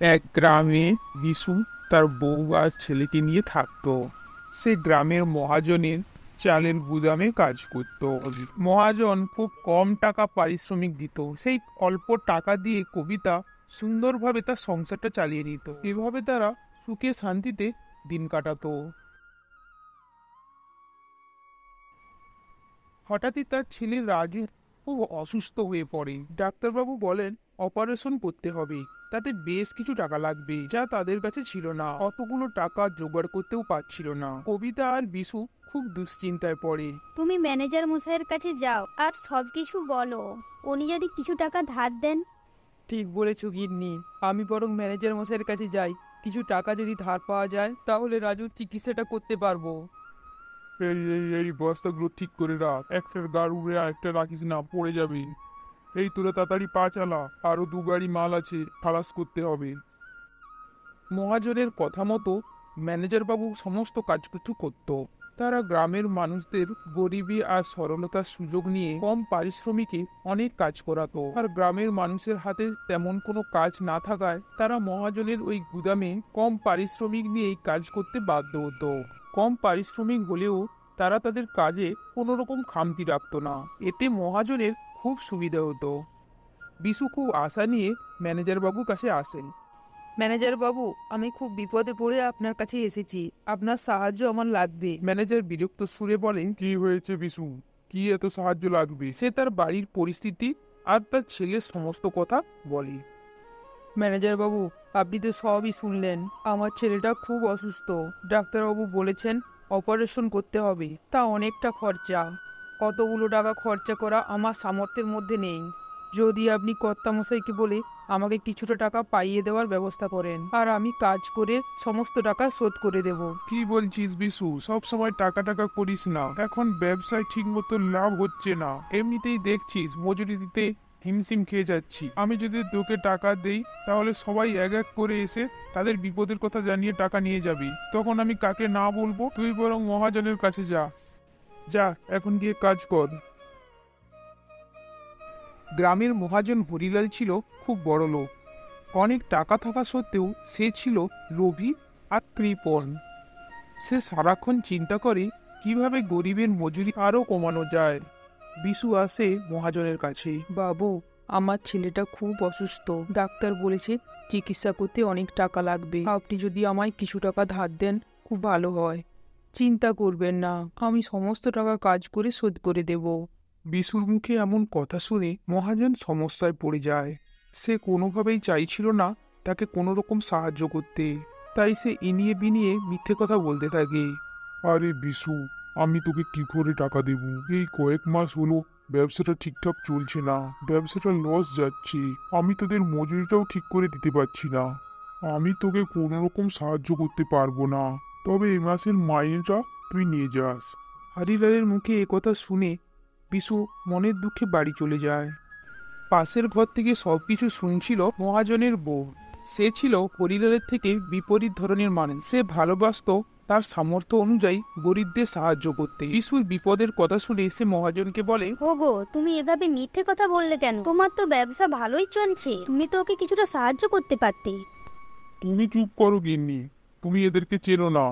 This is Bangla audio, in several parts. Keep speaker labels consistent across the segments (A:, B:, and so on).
A: এক গ্রামে বিশু তার বউ আর ছেলেকে নিয়ে থাকতো। সে গ্রামের মহাজনের চালের গুদামে কাজ করত। মহাজন খুব কম টাকা পারিশ্রমিক দিত। সেই অল্প টাকা দিয়ে কবিতা সুন্দরভাবে তার সংসারটা চালিয়ে নিত। এভাবে তারা সুখে শান্তিতে দিন কাটাতো। হঠাৎই তার ছেলে রাগে খুব অসুস্থ হয়ে পড়ে। ডাক্তারবাবু বলেন অপারেশন করতে হবে, তাতে বেশ কিছু টাকা লাগবে, যা তাদের কাছে ছিল না। অতগুলো টাকা জোগাড় করতেও পারছিল না। কবিতা আর বিশু খুব দুশ্চিন্তায় পড়ে।
B: তুমি ম্যানেজার মশাইয়ের কাছে যাও আর সবকিছু বলো। উনি যদি কিছু টাকা ধার দেন।
C: ঠিক বলেছো গিন্নি, আমি বরং ম্যানেজার মশাইয়ের কাছে যাই। কিছু টাকা যদি ধার পাওয়া যায় তাহলে রাজুর চিকিৎসাটা করতে পারবো।
A: এই বস্তাগুলো ঠিক করে রাখ, একটার গাড় উড়ে একটা রাখিস না, পড়ে যাবে। এই তোরা তাড়াতাড়ি পা চালা, আরো 2 গাড়ি মাল আছে, খালাস করতে হবে। মহাজনের কথা মতো ম্যানেজার বাবু সমস্ত কাজকর্ম করত। তারা গ্রামের মানুষদের গরিবী আর সরলতার সুযোগ নিয়ে কম পারিশ্রমিকে অনেক কাজ করাতো। আর গ্রামের মানুষের হাতে তেমন কোনো কাজ না থাকায় তারা মহাজনের ওই গুদামে কম পারিশ্রমিক নিয়েই কাজ করতে বাধ্য হতো। কম পারিশ্রমিক হলেও তারা তাদের কাজে কোনো রকম খামতি রাখতো না। এতে মহাজনের খুব সুবিধা হতো। বিশু খুব আশা নিয়ে ম্যানেজার বাবুর কাছে আসেন।
C: ম্যানেজার বাবু, আমি খুব বিপদে পড়ে আপনার কাছে এসেছি, আপনার সাহায্য আমার লাগবে।
A: ম্যানেজার বিরক্ত সুরে বলেন, কি হয়েছে বিশু, কি এত সাহায্য লাগবে? সে তার বাড়ির পরিস্থিতি আর তার ছেলের সমস্ত কথা বলে।
C: ম্যানেজার বাবু, আপনি তো সবই শুনলেন। আমার ছেলেটা খুব অসুস্থ। ডাক্তারবাবু বলেছেন অপারেশন করতে হবে, তা অনেকটা খরচা। কতগুলো টাকা খরচা করা আমার সামর্থ্যের মধ্যে নেই। যদি আপনি কর্তামশাইকে বলে আমাকে কিছুটা টাকা পাইয়ে দেওয়ার ব্যবস্থা করেন, আর আমি কাজ করে সমস্ত টাকা শোধ করে দেব।
A: কি বলছিস বিশু, সব সময় টাকা টাকা করিস না। এখন ব্যবসায় ঠিক মতো লাভ হচ্ছে না। এমনিতেই দেখছিস মজুরি দিতে হিমশিম খেয়ে যাচ্ছি। আমি যদি তোকে টাকা দেই তাহলে সবাই এক এক করে এসে তাদের বিপদের কথা জানিয়ে টাকা নিয়ে যাবি। তখন আমি কাকে না বলবো? তুই বরং মহাজনের কাছে যা। যা, এখন গিয়ে কাজ কর। গ্রামের মহাজন হরিলাল ছিল খুব বড় লোক। অনেক টাকা থাকা সত্ত্বেও সে ছিল লোভী আর কৃপণ। সে সারাক্ষণ চিন্তা করে কিভাবে গরিবের মজুরি আরো কমানো যায়। বিশু আসে মহাজনের কাছে।
C: বাবু, আমার ছেলেটা খুব অসুস্থ। ডাক্তার বলেছে চিকিৎসা করতে অনেক টাকা লাগবে। আপনি যদি আমায় কিছু টাকা ধার দেন খুব ভালো হয়। চিন্তা করবেন না, আমি সমস্ত টাকা কাজ করে শোধ করে দেব।
A: বিশুর মুখে এমন কথা শুনে মহাজন সমস্যায় পড়ে যায়। সে কোনোভাবেই চাইছিল না তাকে কোনো রকম সাহায্য করতে। তাই সে ইনিয়ে বিনিয়ে মিথ্যে কথা বলতে থাকে। আরে বিশু, আমি তোকে কি করে টাকা দেব? এই কয়েক মাস হলো ব্যবসাটা ঠিকঠাক চলছে না, ব্যবসাটা লস যাচ্ছে। আমি তোদের মজুরিটাও ঠিক করে দিতে পারছি না। আমি তোকে কোনো রকম সাহায্য করতে পারবো না, তবে এই মাসের মাইনেটা তুই নিয়ে যাস। হরিলালের মুখে একথা শুনে বিশু মনের দুঃখে বাড়ি চলে যায়। পাশের ঘর থেকে সবকিছু শুনছিল মহাজনের বউ। সে ছিল হরিলালের থেকে বিপরীত ধরনের মানুষ। সে ভালোবাসতো তার সামর্থ্য অনুযায়ী গরিবদের সাহায্য করতে। বিশুর বিপদের কথা শুনে সে মহাজনকে বলে,
B: ওগো, তুমি এভাবে মিথ্যে কথা বললে কেন? তোমার তো ব্যবসা ভালোই চলছে, তুমি তো ওকে কিছুটা সাহায্য করতে পারতে।
A: তুমি চুপ করো গিন্নি, তুমি এদেরকে চেনো না।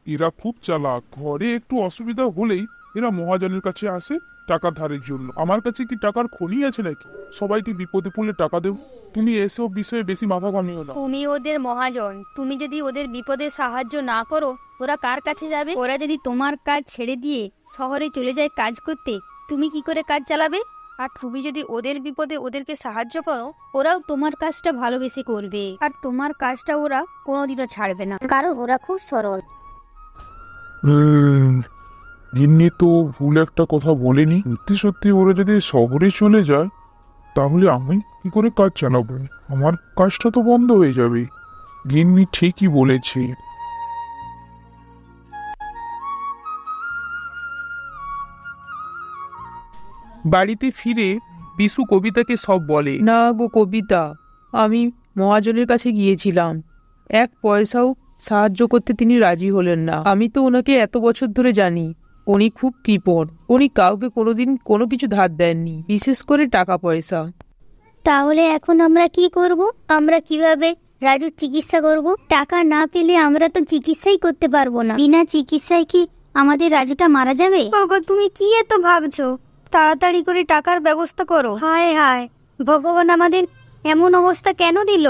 A: এরা খুব চালাক। ঘরে একটু অসুবিধা হলেই এরা মহাজনের কাছে আসে টাকা ধারের জন্য। আমার কাছে কি টাকার খনি আছে নাকি সবাইকে বিপদে পড়লে টাকা দেব? তুমি এসব বিষয়ে বেশি মাথা ঘামিও না।
B: তুমি ওদের মহাজন, তুমি যদি ওদের বিপদে সাহায্য না করো ওরা কার কাছে যাবে? ওরা যদি তোমার কাজ ছেড়ে দিয়ে শহরে চলে যায় কাজ করতে, তুমি কি করে কাজ চালাবে? আর তুমি যদি ওদের বিপদে ওদেরকে সাহায্য করো, ওরাও তোমার কাজটা ভালোবেসে করবে, আর তোমার কাজটা ওরা কোনোদিনও ছাড়বে না, কারণ ওরা খুব সরল।
A: গিন্নি তো ভুল একটা কথা বলেনি। সত্যি সত্যি ওরা যদি শহরে চলে যায় তাহলে আমি কি করে কাজ চালাবো? আমার কাজটা তো বন্ধ হয়ে যাবে। গিন্নি ঠিকই বলেছে। বাড়িতে ফিরে বিশু কবিতাকে সব বলে।
C: না গো কবিতা, আমি মহাজনের কাছে গিয়েছিলাম, এক পয়সাও সাহায্য করতে তিনি রাজি হলেন না। আমি তো ওনাকে এত বছর ধরে জানি, উনি খুব কৃপণ। উনি কাউকে কোনোদিন কোনো কিছু ধার দেননি, বিশেষ করে টাকা পয়সা।
B: তাহলে এখন আমরা কি করব? আমরা কিভাবে রাজুর চিকিৎসা করব। টাকা না পেলে আমরা তো চিকিৎসাই করতে পারবো না। বিনা চিকিৎসায় কি আমাদের রাজুটা মারা যাবে? ওগো, তুমি কি এত ভাবছো? তাড়াতাড়ি করে টাকার ব্যবস্থা করো। হায় হায়, ভগবান আমাদের এমন অবস্থা কেন দিল?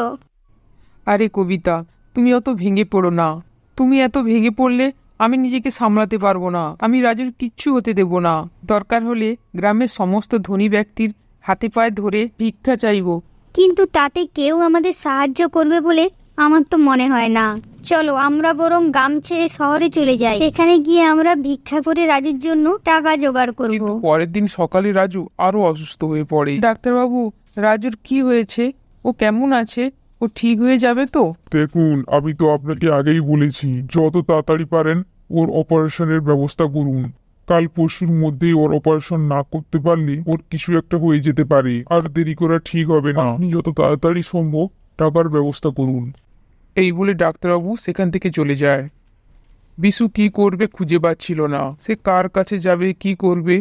C: আরে কবিতা, তুমি অত ভেঙে পড়ো না। তুমি এত ভেঙে পড়লে আমি নিজেকে সামলাতে পারবো না। আমি রাজুর কিচ্ছু হতে দেব না। দরকার হলে গ্রামের সমস্ত ধনী ব্যক্তির হাতে পায়ে ধরে ভিক্ষা চাইবো।
B: কিন্তু তাতে কেউ আমাদের সাহায্য করবে বলে আমার তো মনে হয় না। চলো আমরা বরং গ্রাম ছেড়ে শহরে চলে যাই। সেখানে গিয়ে আমরা ভিক্ষা করে রাজুর জন্য টাকা জোগাড় করব।
A: কিন্তু পরের দিন সকালে রাজু আরো অসুস্থ হয়ে পড়ে।
C: ডাক্তারবাবু, রাজুর কি হয়েছে? ও কেমন আছে? ও ঠিক হয়ে যাবে তো?
D: দেখুন, আমি তো আপনাকে আগেই বলেছি যত তাড়াতাড়ি পারেন ওর অপারেশনের ব্যবস্থা করুন। কাল পরশুর মধ্যেই ওর অপারেশন না করতে পারলে ওর কিছু একটা হয়ে যেতে পারে, আর দেরি করা ঠিক হবে না। আপনি যত তাড়াতাড়ি সম্ভব টাকার ব্যবস্থা করুন।
A: এই বলে ডাক্তারবাবু সেখান থেকে চলে যায়। বিশু কি করবে খুঁজে পাচ্ছিল না। সে কার কাছে যাবে, কি করবে?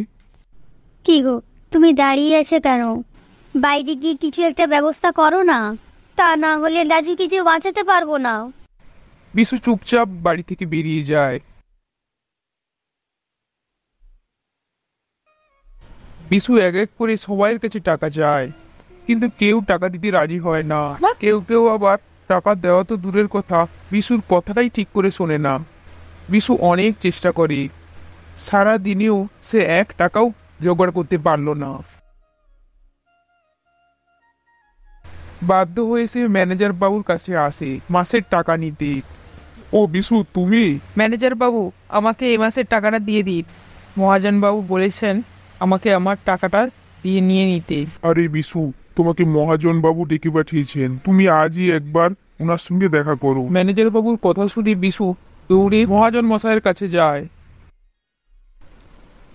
B: কি গো, তুমি দাঁড়িয়ে আছো কেন? বাইরে গিয়ে কিছু একটা ব্যবস্থা করো না। তা না হলে রাজু কিছু বাঁচাতে পারবো না।
A: বিশু চুপচাপ বাড়ি থেকে বেরিয়ে যায়। বিশু এক এক করে সবাইয়ের কাছে টাকা চায়, কিন্তু কেউ টাকা দিতে রাজি হয় না। কেউ কেউ আবার টাকা দেওয়া তো দূরের কথা, বিশুর কথাটাই ঠিক করে শোনে না। বিশু অনেক চেষ্টা করে, সারা দিনেও সে 1 টাকাও জোগাড় করতে পারল না। বাধ্য হয়ে সে ম্যানেজার বাবুর কাছে আসে মাসের টাকা নিতে।
D: ও বিশু, তুমি?
C: ম্যানেজার বাবু, আমাকে এ মাসের টাকাটা দিয়ে দিন। মহাজন বাবু বলেছেন আমাকে আমার টাকাটা দিয়ে নিয়ে নিতে।
D: আরে বিশু, তোমাকে মহাজন বাবু ডেকে পাঠিয়েছেন, তুমি আজই একবার ওনার সঙ্গে দেখা করো।
A: ম্যানেজার বাবুর কথা শুনে বিশু দৌড়ে মহাজন মশাইয়ের কাছে যায়।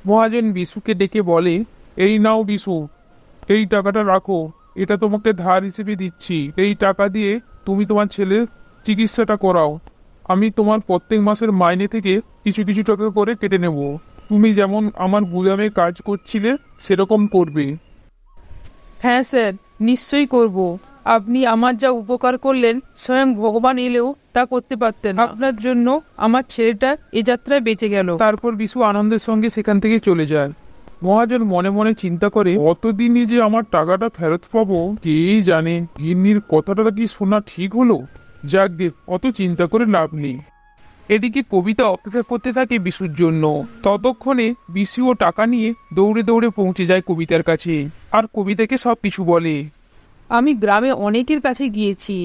A: মহাজন বিশুকে ডেকে বলে, এই নাও বিশু, এই টাকাটা রাখো, এটা তোমাকে ধার হিসেবে দিচ্ছি। এই টাকা দিয়ে তুমি তোমার ছেলের চিকিৎসাটা করাও। আমি তোমার প্রত্যেক মাসের মাইনে থেকে কিছু কিছু টাকা করে কেটে নেব। তুমি যেমন আমার গুদামে কাজ করছিলে সেরকম করবে।
C: হ্যাঁ স্যার, নিশ্চয়ই করব। আপনি আমার যা উপকার করলেন স্বয়ং ভগবান এলেও তা করতে পারতেন। আপনার জন্য আমার ছেলেটা এ যাত্রায় বেঁচে গেল।
A: তারপর বিশু আনন্দের সঙ্গে সেখান থেকে চলে যায়। মহাজন মনে মনে চিন্তা করে, কতদিনই যে আমার টাকাটা ফেরত পাবো কে জানে। গিন্নির কথাটা কি শোনা ঠিক হলো? যাক গে, অত চিন্তা করে লাভ নেই। এদিকে কবিতা অপেক্ষা করতে থাকে বিশুর জন্য। ততক্ষণে বিশুও টাকা নিয়ে দৌড়ে দৌড়ে পৌঁছে যায় কবিতার কাছে, আর কবিতাকে সব কিছু বলে।
C: আমি গ্রামে অনেকের কাছে গিয়েছি,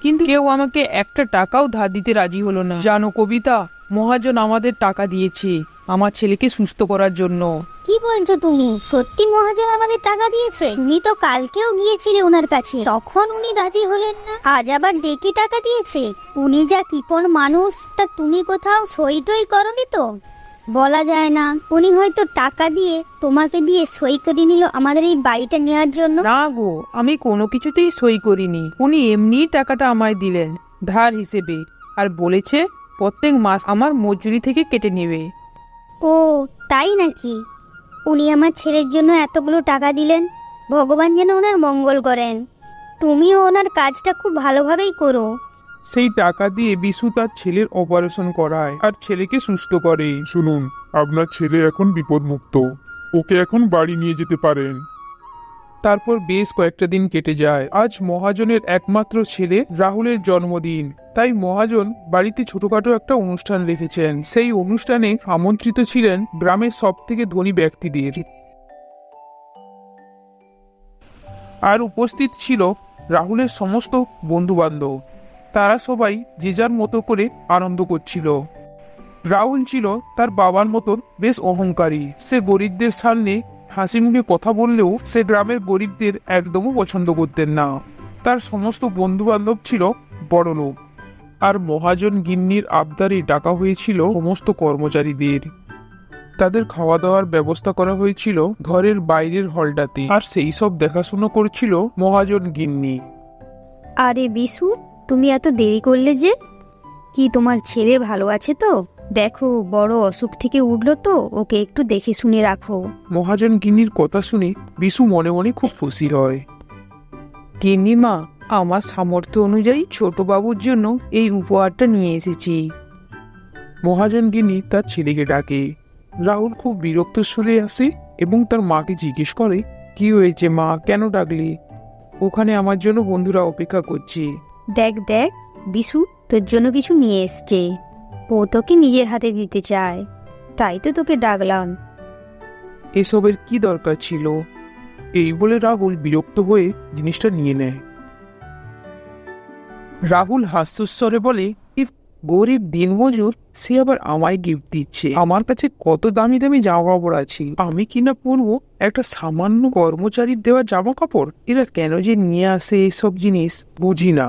C: কিন্তু কেউ আমাকে একটা টাকাও ধার দিতে রাজি হলো না। জানো কবিতা, মহাজন আমাদের টাকা দিয়েছে আমার ছেলেকে সুস্থ করার জন্য।
B: কি বলছো তুমি? সত্যি মহাজন আমাদের টাকা দিয়েছে? তুমি তো কালকেও গিয়েছিলে ওনার কাছে, তখন উনি রাজি হলেন না। আজ আবার ডেকে টাকা দিয়েছে? উনি যা কৃপণ মানুষ, তা তুমি কোথাও সই টই করনি তো? বলা যায় না, উনি হয়তো টাকা দিয়ে তোমাকে দিয়ে সই করে নিল আমাদের এই বাড়িটা নেওয়ার জন্য।
C: না গো, আমি কোনো কিছুতেই সই করিনি। উনি এমনিই টাকাটা আমায় দিলেন ধার হিসেবে, আর বলেছে প্রত্যেক মাস আমার মজুরি থেকে কেটে নেবে।
B: ও তাই নাকি? উনি আমার ছেলের জন্য এতগুলো টাকা দিলেন, ভগবান যেন ওনার মঙ্গল করেন। তুমিও ওনার কাজটা খুব ভালোভাবেই করো।
A: সেই টাকা দিয়ে বিশু তার ছেলের অপারেশন করায় আর ছেলেকে সুস্থ করে।
D: শুনুন, আপনার ছেলে এখন বিপদমুক্ত, ওকে এখন বাড়ি নিয়ে যেতে পারেন।
A: তারপর বেশ কয়েকটা দিন কেটে যায়। আজ মহাজনের একমাত্র ছেলে রাহুলের জন্মদিন, তাই মহাজন বাড়িতে ছোটখাটো একটা অনুষ্ঠান রেখেছেন। সেই অনুষ্ঠানে আমন্ত্রিত ছিলেন গ্রামের সব থেকে ধনী ব্যক্তিদের, আর উপস্থিত ছিল রাহুলের সমস্ত বন্ধু বান্ধব। তারা সবাই যে যার মতো করে আনন্দ করছিল। রাহুল ছিল তার বাবার মতন বেশ অহংকারী। সে গরিবদের সামনে হাসি মুখে কথা বললেও সে গ্রামের গরিবদের একদমও পছন্দ করতেন না। তার সমস্ত বন্ধু বান্ধব ছিল বড়লোক, আর মহাজন গিন্নির আবদারে ডাকা হয়েছিল সমস্ত কর্মচারীদের। তাদের খাওয়া দাওয়ার ব্যবস্থা করা হয়েছিল ঘরের বাইরের হলটাতে, আর সেই সব দেখাশোনা করছিল মহাজন গিন্নি।
B: আরে বিশু, তুমি এত দেরি করলে যে? কি তোমার ছেলে ভালো আছে তো? দেখো, বড় অসুখ থেকে উঠলো তো, ওকে একটু দেখে শুনে রাখো।
A: মহাজন গিন্নির কথা শুনে বিশু মনে মনে খুব খুশি হয়।
C: গিন্নি মা, আমার সামর্থ্য অনুযায়ী ছোট বাবুর জন্য এই উপহারটা নিয়ে এসেছি।
A: মহাজন গিন্নি তার ছেলেকে ডাকে। রাহুল খুব বিরক্ত সুরে আসে এবং তার মাকে জিজ্ঞেস করে,
C: কি হয়েছে মা, কেন ডাকলি? ওখানে আমার জন্য বন্ধুরা অপেক্ষা করছে।
B: দেখ দেখ, বিশু তোর জন্য কিছু নিয়ে এসছে। ও তোকে নিজের হাতে দিতে চায়, তাই তো তোকে ডাকলাম।
A: এসবের কি দরকার ছিল? এই বলে রাহুল বিরক্ত হয়ে জিনিসটা নিয়ে নেয়। রাহুল হাস্যস্বরে বলে, ইফ গরিব দিনমজুর, সে আবার আমায় গিফট দিচ্ছে। আমার কাছে কত দামি দামি জামা কাপড় আছে, আমি কিনা পরবো একটা সামান্য কর্মচারীর দেওয়া জামা কাপড়? এরা কেন যে নিয়ে আসে এইসব জিনিস বুঝি না।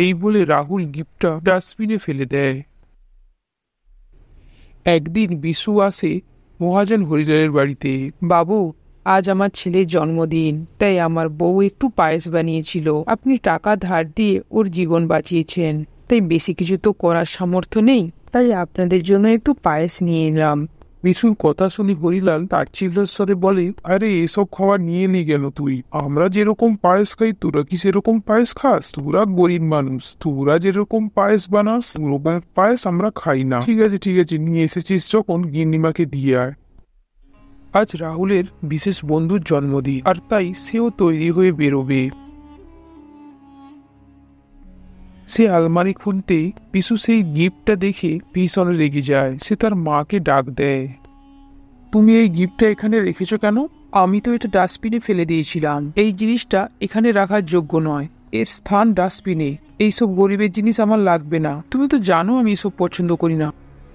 A: এই বলে রাহুল গিফটটা ডাস্টবিনে ফেলে দেয়। একদিন বিশু আসে মহাজন হরিলালের বাড়িতে।
C: বাবু, আজ আমার ছেলের জন্মদিন, তাই আমার বউ একটু পায়েস বানিয়েছিল। আপনি টাকা ধার দিয়ে ওর জীবন বাঁচিয়েছেন, তাই বেশি কিছু তো করার সামর্থ্য নেই, তাই আপনাদের জন্য একটু পায়েস নিয়ে এলাম।
A: বিশুর কথা শুনে হরিলাল তাচ্ছিল্যের স্বরে বলে, আরে এসব খাবার নিয়ে নে গেল তুই? আমরা যেরকম পায়েস খাই তোরা কি সেরকম পায়েস খাস? তোরা গরিব মানুষ, তোরা যেরকম পায়েস বানাস ওরকম পায়েস আমরা খাই না। ঠিক আছে ঠিক আছে, নিয়ে এসেছিস যখন গিন্নিমাকে দিয়ে আয়। আজ রাহুলের বিশেষ বন্ধুর জন্মদিন, আর তাই সেও তৈরি হয়ে বেরোবে। সে আলমারি খুলতেই পিসু সেই গিফটটা দেখে ভীষণ রেগে যায়। সে তার মাকে ডাক দেয়, তুমি এই গিফটটা এখানে রেখেছো কেন?
C: আমি তো এটা ডাস্টবিনে ফেলে দিয়েছিলাম। এই জিনিসটা এখানে রাখার যোগ্য নয়, এর স্থান ডাস্টবিনে। এইসব গরিবের জিনিস আমার লাগবে না।
A: তুমি তো জানো আমি এসব পছন্দ করি না।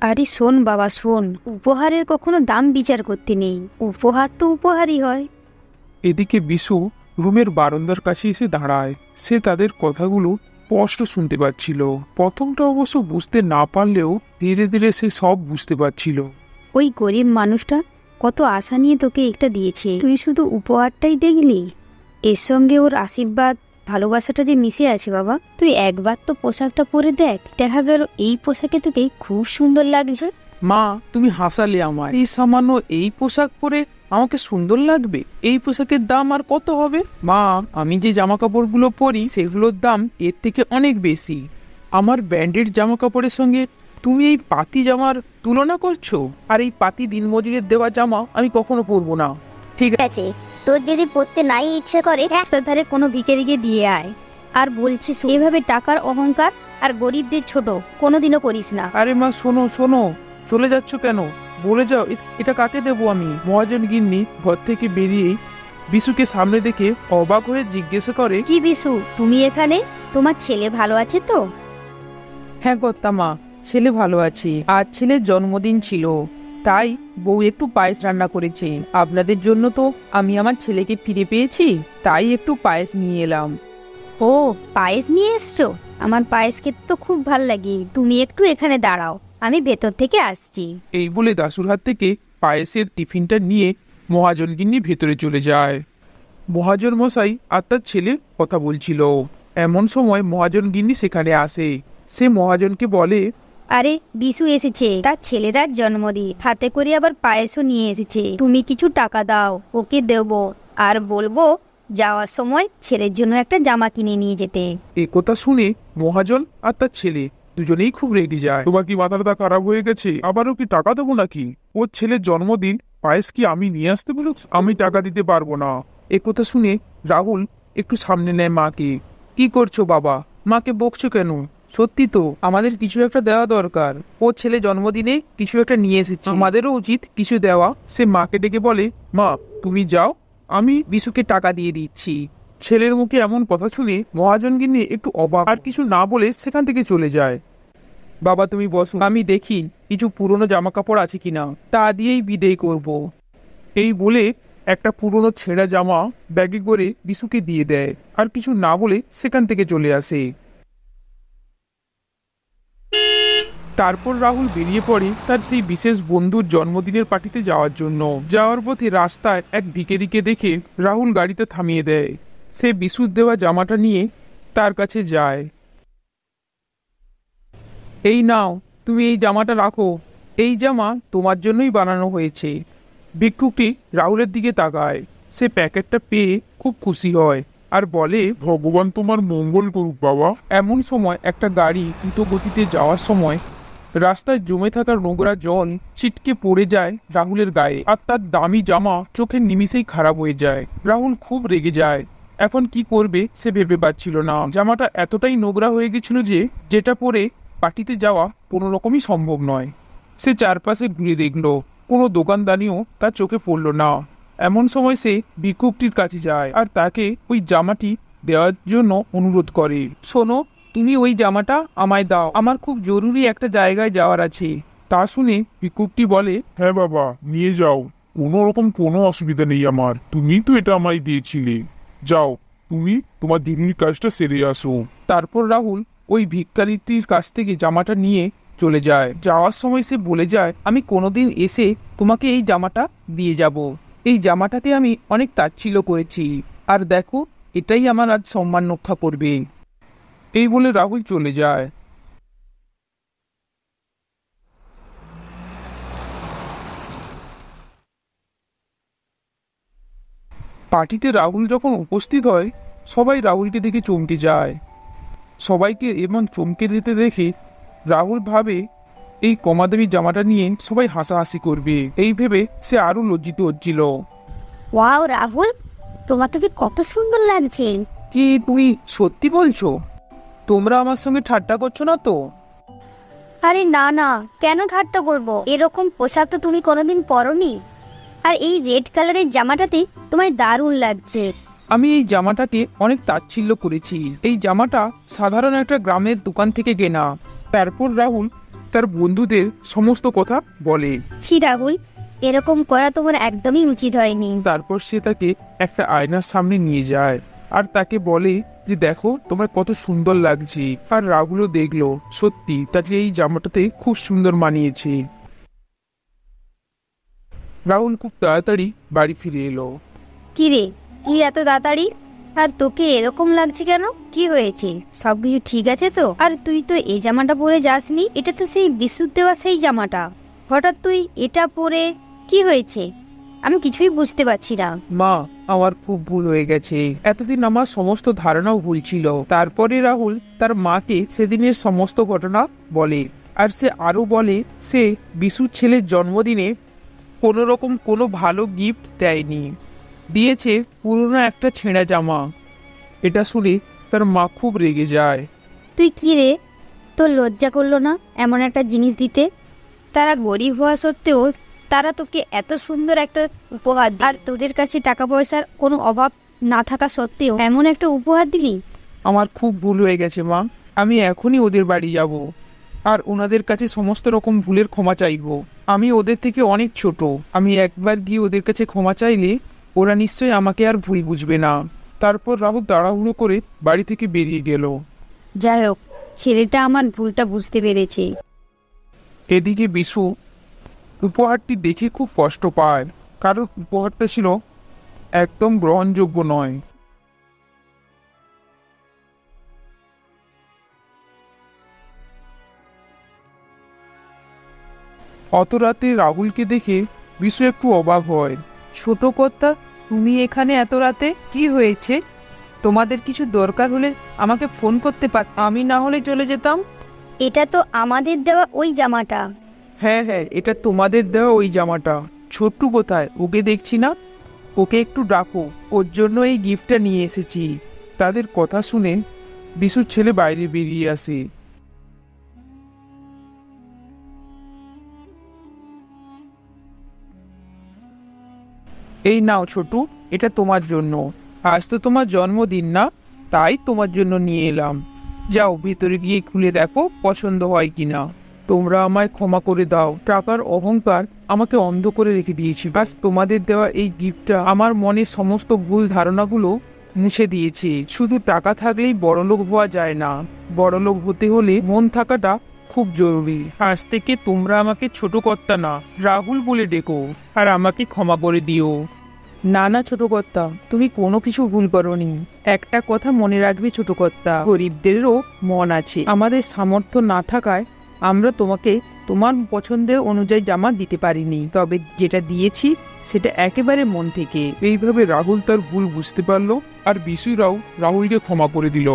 B: আরে শোন বাবা শোন, উপহারের কখনো দাম বিচার করতে নেই, উপহার তো উপহারই হয়।
A: এদিকে বিশু রুমের বারান্দার কাছে এসে দাঁড়ায়। সে তাদের কথাগুলো স্পষ্ট শুনতে পাচ্ছিল। প্রথমটা অবশ্য বুঝতে না পারলেও ধীরে ধীরে সে সব বুঝতে পারছিল।
B: ওই গরিব মানুষটা কত আশা নিয়ে তোকে একটা দিয়েছে, তুই শুধু উপহারটাই দেখলি? এর সঙ্গে ওর আশীর্বাদ ভালোবাসাটা যে মিশে আছে বাবা। তুই একবার তো পোশাকটা পরে দেখ, দেখা গেল এই পোশাকে তোকে খুব সুন্দর লাগছে।
C: মা, তুমি হাসালে আমায়। এই সামান্য এই পোশাক পরে আমাকে সুন্দর লাগবে? এই পোশাকের দাম আর কত হবে? মা, আমি যে জামা কাপড়গুলো পরি সেগুলোর দাম এর থেকে অনেক বেশি। আমার ব্র্যান্ডেড জামা কাপড়ের সঙ্গে তুমি এই পাতি জামার তুলনা করছো? আর এই পাতি দিনমজুরের দেওয়া জামা আমি কখনো পরবো না। ঠিক
B: আছে, তোর যদি পড়তে নাই ইচ্ছে করে রাস্তার ধারে কোনো ভিখারিকে দিয়ে আয়। আর বলছিস এভাবে টাকার অহংকার আর গরিবদের ছোট কোনোদিনও করিস না।
C: আরে মা, শোনো শোনো, চলে যাচ্ছ কেন? বলে যাও, এটা কাকে দেবো আমি?
A: মহাজন গিন্নি ঘর থেকে বেরিয়েই বিশুকে সামনে দেখে অবাক হয়ে জিজ্ঞাসা করে,
B: কি বিশু, তুমি এখানে? তোমার ছেলে ভালো আছে তো?
C: হ্যাঁ কর্তা মা, ছেলে ভালো আছে। আজ ছেলের জন্মদিন ছিল, তাই বউ একটু পায়েস রান্না করেছে। আপনাদের জন্য তো আমি আমার ছেলেকে ফিরে পেয়েছি, তাই একটু পায়েস নিয়ে এলাম।
B: ও, পায়েস নিয়ে এসছো? আমার পায়েস খেতে তো খুব ভাল লাগে। তুমি একটু এখানে দাঁড়াও, আমি ভেতর থেকে আসছি।
A: এই বলে দাসুর হাত থেকে পায়েসের টিফিনটা নিয়ে মহাজন গিন্নি ভেতরে চলে যায়। মহাজন মশাই আর তার ছেলে কথা বলছিল। এমন সময় মহাজন গিন্নি সেখানে আসে। সে মহাজনকে বলে,
B: আরে বিশু এসেছে, তার ছেলেটার জন্মদিন, হাতে করে আবার পায়েসও নিয়ে এসেছে। তুমি কিছু টাকা দাও, ওকে দেবো, আর বলবো যাওয়ার সময় ছেলের জন্য একটা জামা কিনে নিয়ে যেতে।
A: এ কথা শুনে মহাজন আর তার ছেলে দুজনেই খুব রেগে যায়। তোমার কি মাথাটা খারাপ হয়ে গেছে? আবারও কি টাকা দেবো নাকি? ওর ছেলের জন্মদিন, পায়েস কি আমি নিয়ে আসতে বলেছি? আমি টাকা দিতে পারবো না। এ কথা শুনে রাহুল একটু সামনে নেয় মাকে।
C: কি করছো বাবা? মাকে বকছো কেন? সত্যি তো আমাদের কিছু একটা দেওয়া দরকার। ও ছেলে জন্মদিনে কিছু একটা নিয়ে এসেছে, আমাদেরও উচিত কিছু দেওয়া।
A: সে মাকে ডেকে বলে, মা তুমি যাও, আমি
C: বিশুকে টাকা দিয়ে দিচ্ছি।
A: ছেলের মুখে এমন কথা শুনে মহাজন গিন্নি একটু অবাক, আর কিছু না বলে সেখান থেকে চলে যায়।
C: বাবা তুমি বসো, আমি দেখি কিছু পুরনো জামা কাপড় আছে কিনা, তা দিয়েই বিদেয় করব।
A: এই বলে একটা পুরনো ছেঁড়া জামা ব্যাগে করে বিশুকে দিয়ে দেয়, আর কিছু না বলে সেখান থেকে চলে আসে। তারপর রাহুল বেরিয়ে পড়ে তার সেই বিশেষ বন্ধুর জন্মদিনের পার্টিতে যাওয়ার জন্য। যাওয়ার পথে রাস্তায় এক ভিখারিকে দেখে রাহুল গাড়িতে থামিয়ে দেয়। সে বিশুর দেওয়া জামাটা নিয়ে তার কাছে যায়।
C: এই নাও, তুমি এই জামাটা রাখো, এই জামা তোমার জন্যই বানানো হয়েছে।
A: ভিক্ষুকটি রাহুলের দিকে তাকায়। সে প্যাকেটটা পেয়ে খুব খুশি হয় আর বলে,
D: ভগবান তোমার মঙ্গল করুক বাবা।
A: এমন সময় একটা গাড়ি দ্রুত গতিতে যাওয়ার সময় রাস্তায় জমে থাকা নোংরা জল ছিটকে পড়ে যায় রাহুলের গায়ে, আর তার দামি জামা চোখের নিমিষেই খারাপ হয়ে যায়। রাহুল খুব রেগে যায়। এখন কি করবে সে ভেবে পাচ্ছিল না। জামাটা এতটাই নোংরা হয়ে গেছিল যে যেটা পরে পার্টিতে যাওয়া কোনো রকমই সম্ভব নয়। সে চারপাশে ঘুরে দেখলো, কোনো দোকানদানিও তার চোখে পড়ল না। এমন সময় সে ভিক্ষুকটির কাছে যায় আর তাকে ওই জামাটি দেওয়ার জন্য অনুরোধ করে। শোনো, তুমি ওই জামাটা আমায় দাও, আমার খুব জরুরি একটা জায়গায় যাওয়ার আছে। তা শুনে ভিক্ষুকটি বলে,
D: হ্যাঁ বাবা, নিয়ে যাও, কোনো রকম কোনো অসুবিধা নেই আমার, তুমি তো এটা আমায় দিয়েছিলে। যাও, তুমি তোমার জরুরি কাজটা সেরে আসো।
A: তারপর রাহুল ওই ভিক্ষারীটির কাছ থেকে জামাটা নিয়ে চলে যায়। যাওয়ার সময় সে বলে যায়, আমি কোনোদিন এসে তোমাকে এই জামাটা দিয়ে যাব। এই জামাটাতে আমি অনেক তাচ্ছিল্য করেছি, আর দেখো এটাই আমার আজ সম্মান রক্ষা করবে। এই বলে রাহুল চলে যায়। পার্টিতে রাহুল যখন উপস্থিত হয়, সবাই রাহুলকে দেখে চমকে যায়। সবাইকে এমন চমকে দিতে দেখে রাহুল ভাবে এই কমাদামি জামাটা নিয়ে সবাই হাসাহাসি করবে। এই ভেবে সে আরো লজ্জিত হচ্ছিল।
B: ওয়াও রাহুল, তোমাকে যে কত সুন্দর লাগছে।
A: কি তুমি সত্যি বলছো? তোমরা আমার সঙ্গে ঠাট্টা করছো না তো?
B: আরে না না, কেন ঠাট্টা করবো? এরকম পোশাক তো তুমি কোনোদিন পরনি। আর এই রেড কালারের জামাটাতে তোমায় দারুণ লাগছে।
A: আমি এই জামাটাকে অনেক তাচ্ছিল্য করেছি। এই জামাটা সাধারণ একটা গ্রামের দোকান থেকে কেনা। তারপর রাহুল তার বন্ধুদের সমস্ত কথা বলে।
B: ছি রাহুল, এরকম করা তোমার একদমই উচিত হয়নি।
A: তারপর সে তাকে একটা আয়নার সামনে নিয়ে যায় আর তাকে বলে যে দেখো তোমার কত সুন্দর লাগছে। আর রাহুলও দেখলো সত্যি তাকে এই জামাটাতে খুব সুন্দর মানিয়েছে। রাহুল খুব তাড়াতাড়ি বাড়ি ফিরে এলো।
B: কি রে, কি এত তাড়াতাড়ি? আর তোকে এরকম লাগছে কেন? কি হয়েছে? সবকিছু ঠিক আছে তো? আর তুই তো এই জামাটা পরে যাসনি, এটা তো সেই বিশুদ্ধ দেওয়া সেই জামাটা। হঠাৎ তুই এটা পরে কি হয়েছে? আমি কিছুই বুঝতে পারছি না।
A: মা, আমার খুব ভুল হয়ে গেছে। এতদিন আমার সমস্ত ধারণাও ভুল ছিল। তারপরে রাহুল তার মাকে সেদিনের সমস্ত ঘটনা বলে। আর সে আরো বলে সে বিশুর ছেলের জন্মদিনে কোনো রকম কোনো ভালো গিফট দেয়নি, দিয়েছে পুরনো একটা ছেঁড়া জামা। এটা শুনে তার মা খুব রেগে যায়।
B: তুই কি রে, তোর লজ্জা করলো না এমন একটা জিনিস দিতে? তারা গরিব হওয়া সত্ত্বেও তারা তোকে এত সুন্দর একটা উপহার দিল। আর তোদের কাছে টাকা পয়সার কোনো অভাব না থাকা সত্ত্বেও এমন একটা উপহার দিলি।
A: আমার খুব ভুল হয়ে গেছে মা, আমি এখনই ওদের বাড়ি যাব আর ওনাদের কাছে সমস্ত রকম ভুলের ক্ষমা চাইব। আমি ওদের থেকে অনেক ছোট, আমি একবার গিয়ে ওদের কাছে ক্ষমা চাইলে ওরা নিশ্চয়ই আমাকে আর ভুল বুঝবে না। তারপর রাহুল তাড়াহুড়ো করে বাড়ি থেকে বেরিয়ে গেল।
B: যাই হোক, ছেলেটা আমার ভুলটা বুঝতে পেরেছে।
A: এদিকে বিশু উপহারটি দেখে খুব কষ্ট পায়, কারণ উপহারটা ছিল একদম গ্রহণযোগ্য নয়। অত রাতে রাহুলকে দেখে বিশু একটু অবাক হয়।
C: ছোট কর্তা, তুমি এখানে এত রাতে? কি হয়েছে? তোমাদের কিছু দরকার হলে আমাকে ফোন করতে পার, আমি না হলে চলে যেতাম।
B: এটা তো আমাদের দেওয়া ওই জামাটা।
A: হ্যাঁ হ্যাঁ, এটা তোমাদের দেওয়া ওই জামাটা। ছোট্টু কোথায়? ওকে দেখছি না। ওকে একটু ডাকো, ওর জন্য এই গিফটটা নিয়ে এসেছি। তাদের কথা শুনে বিশুর ছেলে বাইরে বেরিয়ে আসে। এই নাও ছোটু, এটা তোমার জন্য। আজ তো তোমার জন্মদিন না, তাই তোমার জন্য নিয়ে এলাম। যাও ভিতরে গিয়ে খুলে দেখো পছন্দ হয় কিনা। তোমরা আমায় ক্ষমা করে দাও, টাকার অহংকার আমাকে অন্ধ করে রেখে দিয়েছি। বাস তোমাদের দেওয়া এই গিফটটা আমার মনের সমস্ত ভুল ধারণাগুলো মুছে দিয়েছে। শুধু টাকা থাকলেই বড়লোক হওয়া যায় না, বড়লোক হতে হলে মন থাকাটা খুব জরুরি। আজ থেকে তোমরা আমাকে ছোট কর্তা না, রাহুল বলে ডেকো, আর আমাকে ক্ষমা করে দিও। না না ছোট কর্তা, তুমি কোনো কিছু ভুল করনি। একটা কথা মনে রাখবে ছোট কর্তা, গরিবদেরও মন আছে। আমাদের সামর্থ্য না থাকায়
C: আমরা তোমাকে তোমার পছন্দের অনুযায়ী জামা দিতে পারিনি, তবে যেটা দিয়েছি সেটা একেবারে মন থেকে।
A: এইভাবে রাহুল তার ভুল বুঝতে পারলো আর বিশুরাও রাহুলকে ক্ষমা করে দিল।